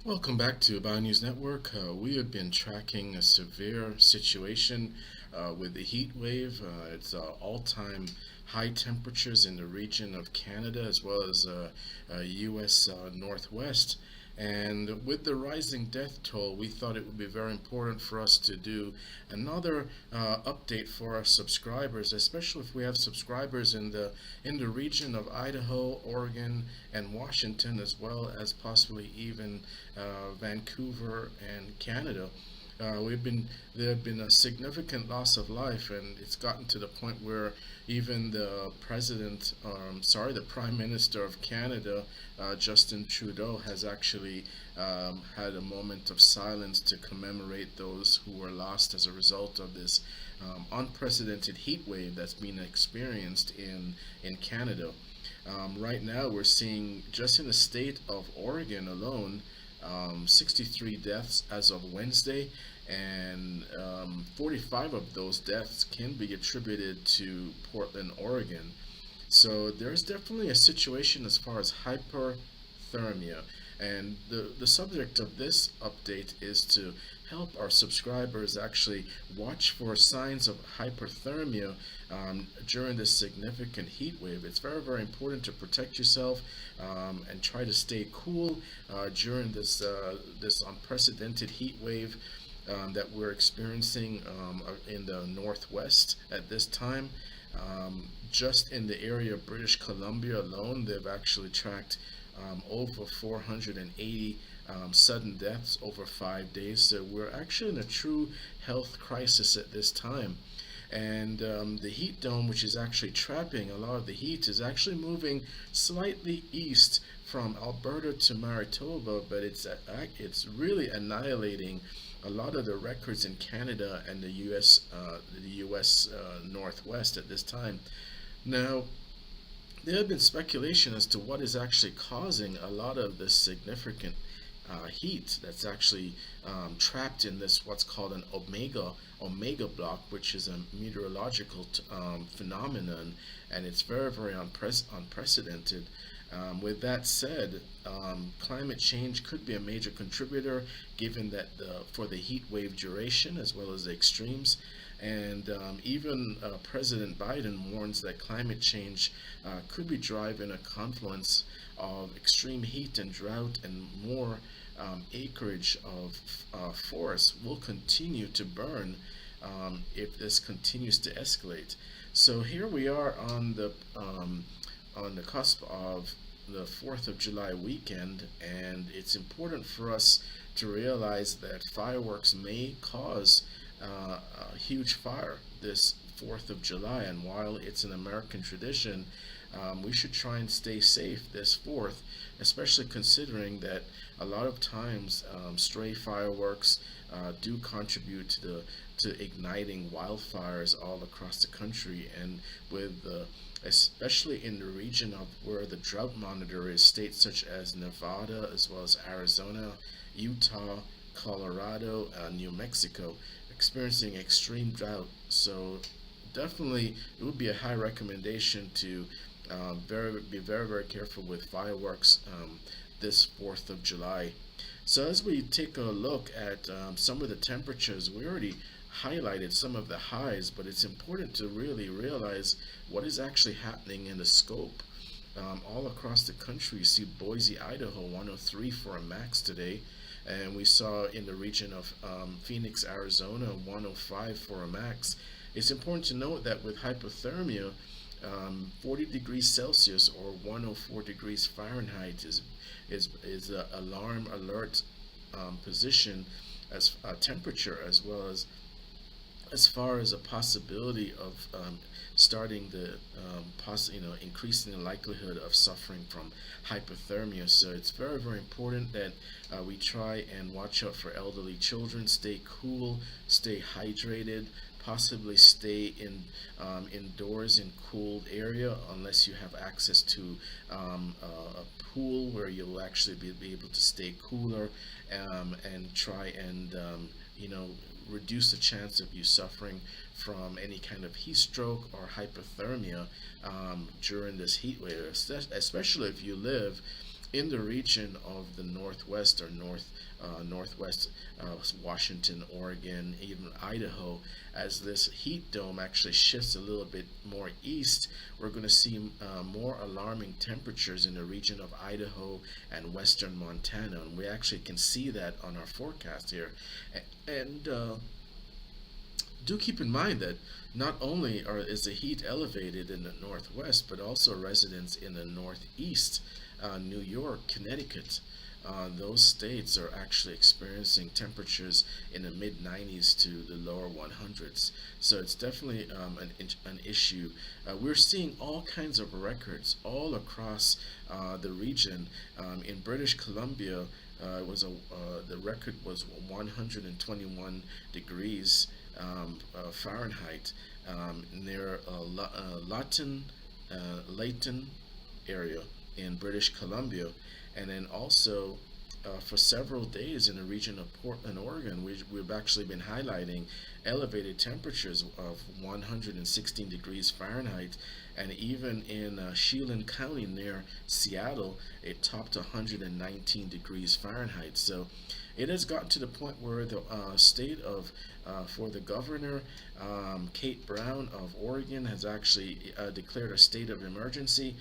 Welcome back to BioNews Network. We have been tracking a severe situation with the heat wave. It's all-time high temperatures in the region of Canada as well as U.S. Northwest. And with the rising death toll, we thought it would be very important for us to do another update for our subscribers, especially if we have subscribers in the region of Idaho, Oregon, and Washington, as well as possibly even Vancouver and Canada. There have been a significant loss of life, and it's gotten to the point where even the Prime Minister of Canada, Justin Trudeau, has actually had a moment of silence to commemorate those who were lost as a result of this unprecedented heat wave that's been experienced in Canada. Right now, we're seeing just in the state of Oregon alone, 63 deaths as of Wednesday, and 45 of those deaths can be attributed to Portland, Oregon. So there's definitely a situation as far as hyperthermia. And the subject of this update is to help our subscribers actually watch for signs of hyperthermia during this significant heat wave. It's very, very important to protect yourself and try to stay cool during this unprecedented heat wave that we're experiencing in the Northwest at this time. Just in the area of British Columbia alone, they've actually tracked over 480 sudden deaths over 5 days. So we're actually in a true health crisis at this time. And the heat dome, which is actually trapping a lot of the heat, is actually moving slightly east from Alberta to Manitoba, but it's really annihilating a lot of the records in Canada and the U.S. Northwest at this time. Now, there have been speculation as to what is actually causing a lot of this significant heat that's actually trapped in this what's called an omega block, which is a meteorological phenomenon, and it's very, very unprecedented. With that said, climate change could be a major contributor, given that for the heat wave duration as well as the extremes. And even President Biden warns that climate change could be driving a confluence of extreme heat and drought, and more acreage of forests will continue to burn if this continues to escalate. So here we are on the cusp of the 4th of July weekend, and it's important for us to realize that fireworks may cause a huge fire this 4th of July. And while it's an American tradition, we should try and stay safe this 4th, especially considering that a lot of times stray fireworks do contribute to igniting wildfires all across the country. And with especially in the region of where the drought monitor is, states such as Nevada as well as Arizona, Utah, Colorado, New Mexico, experiencing extreme drought. So definitely it would be a high recommendation to be very, very careful with fireworks this 4th of July. So as we take a look at some of the temperatures, we already highlighted some of the highs, but it's important to really realize what is actually happening in the scope. All across the country, you see Boise, Idaho, 103 for a max today. And we saw in the region of Phoenix, Arizona, 105 for a max. It's important to note that with hypothermia, 40 degrees Celsius or 104 degrees Fahrenheit is an alarm alert position as temperature, as far as a possibility of starting the increasing the likelihood of suffering from hypothermia. So it's very, very important that we try and watch out for elderly children, stay cool, stay hydrated, possibly stay indoors in cooled area unless you have access to a pool where you'll actually be able to stay cooler, and try and reduce the chance of you suffering from any kind of heat stroke or hypothermia during this heat wave, especially if you live in the region of the northwest or northwest Washington, Oregon, even Idaho, as this heat dome actually shifts a little bit more east, we're going to see more alarming temperatures in the region of Idaho and western Montana. And we actually can see that on our forecast here. And do keep in mind that not only is the heat elevated in the northwest, but also residents in the northeast, New York, Connecticut, those states are actually experiencing temperatures in the mid 90s to the lower 100s. So it's definitely an issue. We're seeing all kinds of records all across the region. In British Columbia, the record was 121 degrees Fahrenheit near Layton area in British Columbia, and then also for several days in the region of Portland, Oregon, we've actually been highlighting elevated temperatures of 116 degrees Fahrenheit, and even in Chelan County near Seattle, it topped 119 degrees Fahrenheit. So it has gotten to the point where the state of for the governor, Kate Brown of Oregon, has actually declared a state of emergency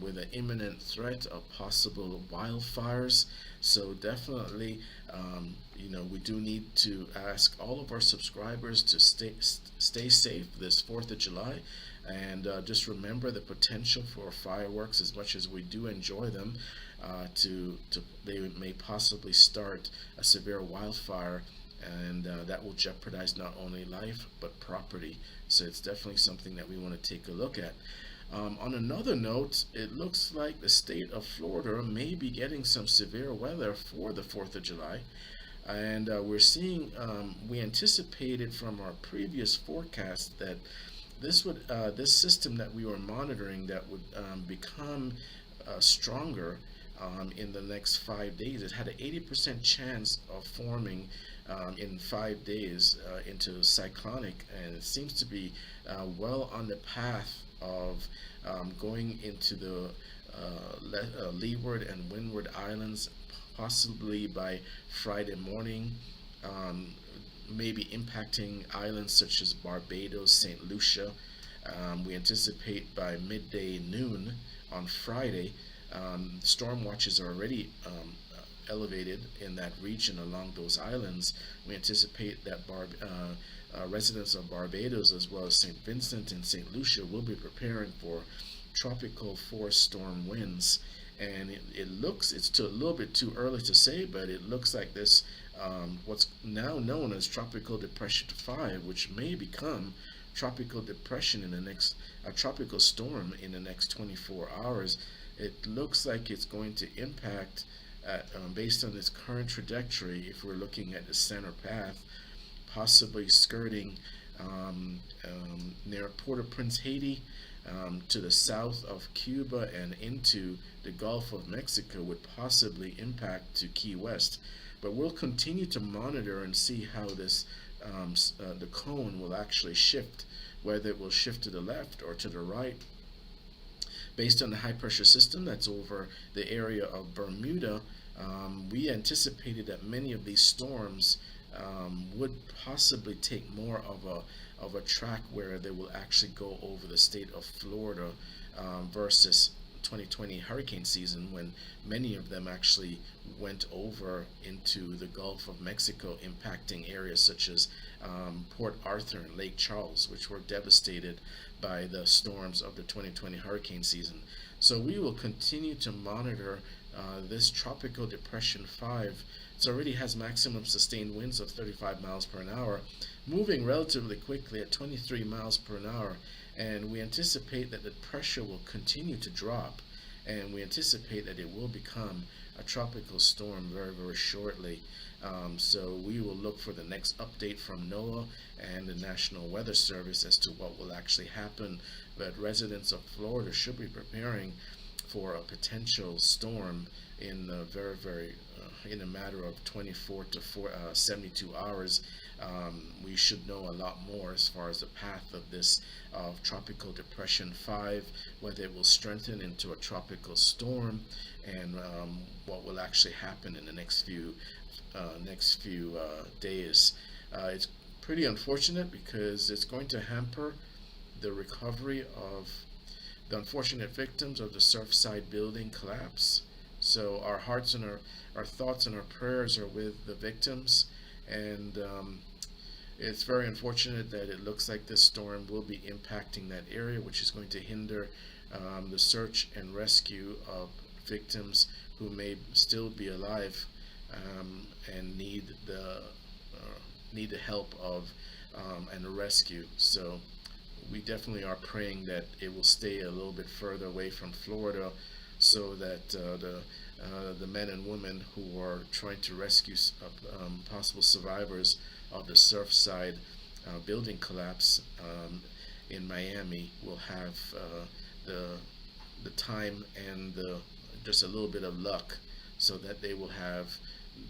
with an imminent threat of possible wildfires. So definitely, we do need to ask all of our subscribers to stay safe this 4th of July, and just remember the potential for fireworks. As much as we do enjoy them, they may possibly start a severe wildfire, and that will jeopardize not only life but property. So it's definitely something that we want to take a look at. On another note, it looks like the state of Florida may be getting some severe weather for the 4th of July. And we anticipated from our previous forecast that this system that we were monitoring that would become stronger in the next 5 days. It had an 80% chance of forming in 5 days into cyclonic, and it seems to be well on the path of going into the Leeward and Windward Islands, possibly by Friday morning, maybe impacting islands such as Barbados, St. Lucia. We anticipate by midday noon on Friday. Storm watches are already elevated in that region along those islands. We anticipate that residents of Barbados, as well as St. Vincent and St. Lucia, will be preparing for tropical force storm winds. And it's a little bit too early to say, but it looks like this, what's now known as Tropical Depression 5, which may become tropical depression in the next, a tropical storm in the next 24 hours. It looks like it's going to impact, based on its current trajectory, if we're looking at the center path, possibly skirting near Port-au-Prince, Haiti, to the south of Cuba and into the Gulf of Mexico, would possibly impact to Key West. But we'll continue to monitor and see how this the cone will actually shift, whether it will shift to the left or to the right. Based on the high pressure system that's over the area of Bermuda, we anticipated that many of these storms would possibly take more of a track where they will actually go over the state of Florida versus 2020 hurricane season, when many of them actually went over into the Gulf of Mexico, impacting areas such as Port Arthur and Lake Charles, which were devastated by the storms of the 2020 hurricane season. So we will continue to monitor this Tropical Depression 5. It already has maximum sustained winds of 35 miles per hour, moving relatively quickly at 23 miles per hour, and we anticipate that the pressure will continue to drop, and we anticipate that it will become a tropical storm very, very shortly. So we will look for the next update from NOAA and the National Weather Service as to what will actually happen, but residents of Florida should be preparing for a potential storm in the very, very in a matter of 24 to 72 hours, we should know a lot more as far as the path of this tropical depression 5, whether it will strengthen into a tropical storm, and what will actually happen in the next few days. It's pretty unfortunate because it's going to hamper the recovery of the unfortunate victims of the Surfside building collapse. So our hearts and our thoughts and our prayers are with the victims, and it's very unfortunate that it looks like this storm will be impacting that area, which is going to hinder the search and rescue of victims who may still be alive, and need the help of and a rescue. So we definitely are praying that it will stay a little bit further away from Florida, so that the men and women who are trying to rescue possible survivors of the Surfside building collapse in Miami will have the time and just a little bit of luck, so that they will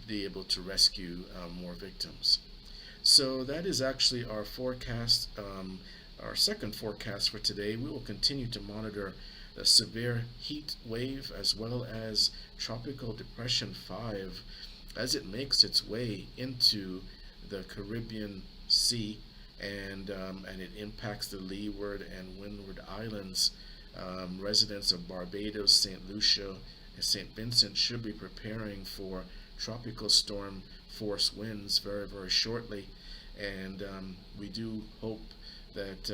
be able to rescue more victims. So that is actually our forecast, our second forecast for today. We will continue to monitor the severe heat wave as well as tropical depression 5 as it makes its way into the Caribbean Sea, and it impacts the Leeward and Windward Islands. Residents of Barbados, St. Lucia, and St. Vincent should be preparing for tropical storm force winds very, very shortly, and we do hope that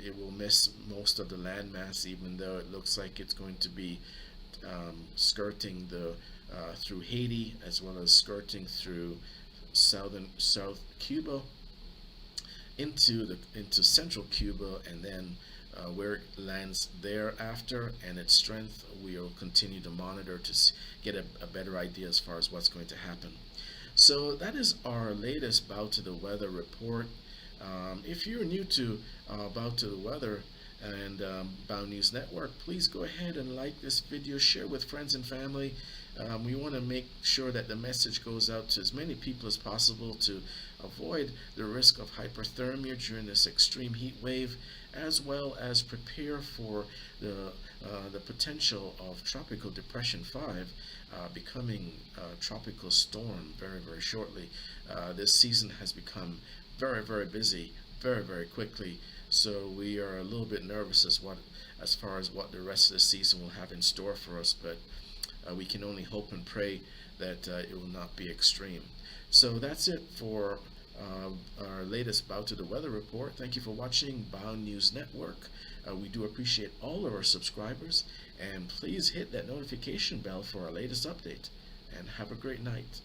it will miss most of the landmass, even though it looks like it's going to be skirting through Haiti, as well as skirting through South Cuba into central Cuba, and then where it lands thereafter and its strength, we will continue to monitor to get a better idea as far as what's going to happen. So that is our latest Bow to the Weather report. If you're new to Bow to the Weather and Bow News Network, please go ahead and like this video, share with friends and family. We want to make sure that the message goes out to as many people as possible to avoid the risk of hyperthermia during this extreme heat wave, as well as prepare for the potential of tropical depression 5 becoming a tropical storm very, very shortly. This season has become very, very busy very, very quickly, so we are a little bit nervous as far as what the rest of the season will have in store for us, but we can only hope and pray that it will not be extreme. So that's it for our latest Bow to the Weather report. Thank you for watching Bow News Network. We do appreciate all of our subscribers, and please hit that notification bell for our latest update, and have a great night.